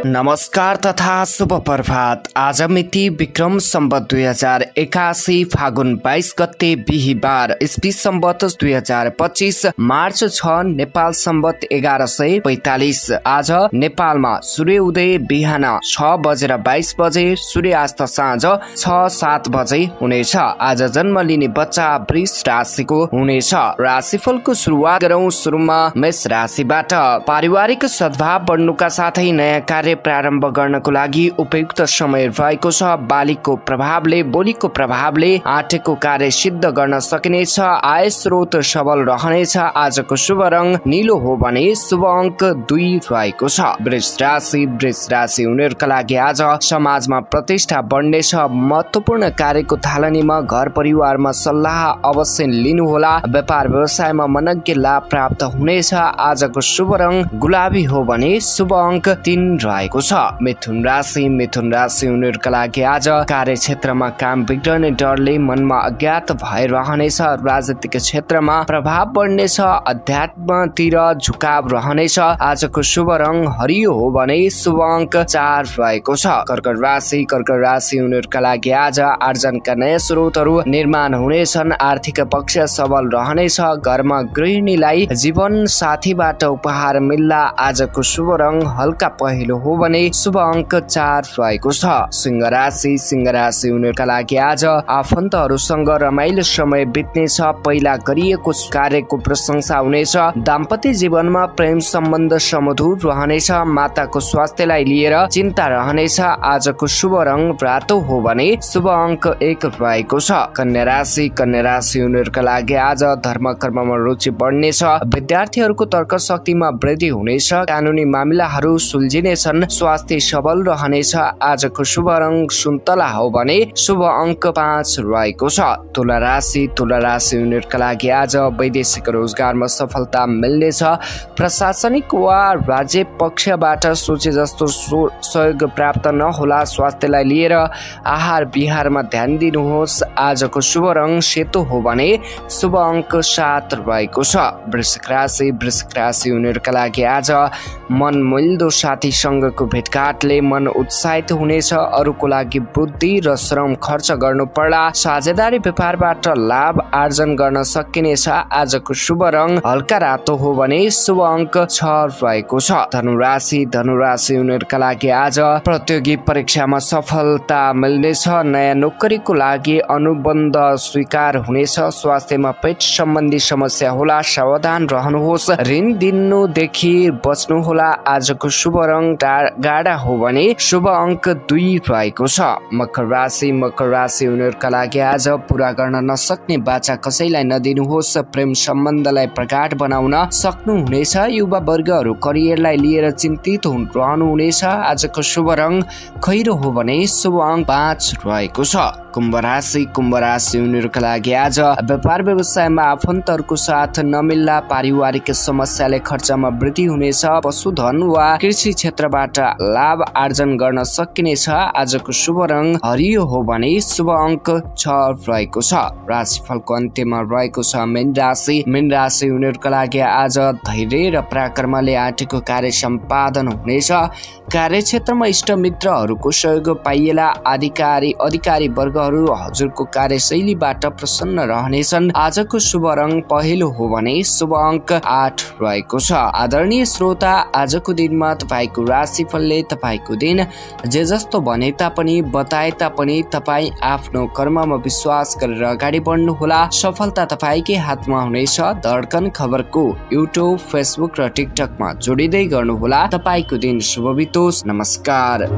नमस्कार तथा शुभ प्रभात। आज मिति विक्रम सम्वत 2081 फागुन 22 गते बिहीबार, इस्वी सम्वत 2025 मार्च 6 नेपाल सम्वत 1145। आज नेपालमा सूर्य उदय बिहान 6:22 बजे, सूर्यास्त साँझ 6:07 बजे हुनेछ। आज जन्म लिने बच्चा वृष राशिको हुनेछ। राशिफलको सुरुवात गरौं। सुरुमा मेष राशिबाट। पारिवारिक सद्भाव बढ्नुका साथै नयाँ कार्य प्रारम्भ गर्नको लागि उपयुक्त समय रहेको छ। बालीको प्रभावले, बोलीको प्रभावले आँटेको कार्य सिद्ध गर्न सकिनेछ। आय स्रोत सबल रहनेछ। आजको शुभ रंग नीलो हो भने शुभ अंक 2 रहेको छ। वृष राशि उनीहरूका लागि आज समाजमा प्रतिष्ठा बढ्नेछ। महत्वपूर्ण कार्यको थालनीमा घर परिवारमा सल्लाह अवश्य लिनुहोला। व्यापार व्यवसायमा मनज्ञ लाभ प्राप्त हुनेछ। आजको शुभ रंग गुलाबी हो भने शुभ अंक 3 रहेको छ। मिथुन राशि उनीहरूका लागि आज कार्यक्षेत्रमा काम बिग्रने डरले मनमा अज्ञात भय रहनेछ। राजनीतिक क्षेत्रमा प्रभाव बढ्नेछ। अध्यात्मतिर झुकाव रहनेछ। आजको शुभ रंग हरियो हो भने शुभ अंक 4 रहेको छ। कर्कट राशि उनीहरूका लागि आज आर्जनका नयाँ स्रोतहरू निर्माण हुनेछन्। आर्थिक पक्ष सबल रहनेछ। घरमा गृहिणीलाई जीवन साथीबाट उपहार मिल्ला। आजको शुभ रंग हल्का पहेँलो हो भने शुभ अंक 4 रहेको छ। सिंह राशि उनीहरूका लागि आज आफन्तहरूसँग रमाइलो समय बित्नेछ। पहिला गरिएको कार्यको प्रशंसा हुनेछ। दाम्पत्य जीवनमा प्रेम सम्बन्ध सुमधुर रहनेछ। माताको स्वास्थ्यलाई लिएर चिन्ता रहनेछ। आजको शुभ रंग रातो हो भने शुभ अंक 1 रहेको छ। कन्या राशि उनीहरूका लागि आज धर्म कर्ममा रुचि बढ्नेछ। विद्यार्थीहरूको तर्क शक्तिमा वृद्धि हुनेछ। कानुनी मामिलाहरू सुल्झिनेछन्। स्वास्थ्य सबल रहनेछ। आजको शुभ रंग सुन्तला हो भने शुभ अंक 5 रहेको छ। तुला राशि उनीहरूका लागि आज वैदेशिक रोजगारमा सफलता मिल्नेछ। प्रशासनिक वा राज्य पक्षबाट सोचे जस्तो सहयोग प्राप्त नहोला। स्वास्थ्यलाई लिएर आहार विहारमा ध्यान दिनुहोस्। आजको शुभ रंग सेतो हो भने शुभ अंक 7 रहेको छ। वृश्चिक राशि उनीहरूका लागि आज मन मिल्दो साथीसँगको भेटघाटले मन उत्साहित हुनेछ। अरूको लागि बुद्धि र श्रम खर्च गर्नु पर्ला। साझेदारी व्यापारबाट लाभ आर्जन गर्न सकिनेछ। आजको शुभ रंग हल्का रातो हो भने शुभ अंक 6 रहेको छ। धनुराशि उनीहरूका लागि आज प्रतियोगी परीक्षामा सफलता मिल्नेछ। नयाँ नोकरीको लागि अनुबन्ध स्वीकार हुनेछ। स्वास्थ्यमा पेट सम्बन्धी समस्या होला, सावधान रहनुहोस्। ऋण दिनुदेखि बच्नु होला। आजको शुभ रंग गाढा हो भने शुभ अंक 2 रहेको छ। मकर राशि उनीहरूका लागि आज पूरा गर्न नसक्ने बाचा कसैलाई नदिनुहोस्। प्रेम सम्बन्धलाई प्रगाढ बनाउन सक्नुहुनेछ। युवा वर्गहरू करियरलाई लिएर चिन्तित रहनुहुनेछ। आजको शुभ रंग खैरो हो भने शुभ अंक 5 रहेको छ। कुम्भ राशि उनीहरूका लागि आज व्यापार व्यवसायमा आफन्तहरूको साथ नमिल्ला। पारिवारिक समस्याले खर्चमा वृद्धि हुनेछ। पशुधन वा कृषि क्षेत्रबाट लाभ आर्जन गर्न सकिनेछ। आजको शुभ रंग हरियो हो भने शुभ अंक 6 रहेको छ। राशिफलको अन्त्यमा रहेको छ मीन राशि उनीहरूका लागि आज धैर्य र पराक्रमले आँटेको कार्य सम्पादन हुनेछ। कार्यक्षेत्रमा इष्ट मित्रहरूको सहयोग पाइएला। अधिकारी वर्गहरू हजुरको कार्यशैलीबाट प्रसन्न रहनेछन्। आजको शुभ रंग पहेँलो हो भने शुभ अंक 8 रहेको छ। आदरणीय श्रोता, आजको दिनमा तपाईको राशिफलले तपाईको दिन जे जस्तो भने तापनि बताए तापनि तपाई आफ्नो कर्ममा विश्वास गरेर अगाडि बढ्नुहोला। सफलता तपाईकै हातमा हुनेछ। धड्कन खबरको युट्युब, फेसबुक र टिकटकमा जोडिँदै गर्नुहोला। तपाईको दिन शुभ बितोस्। नमस्कार।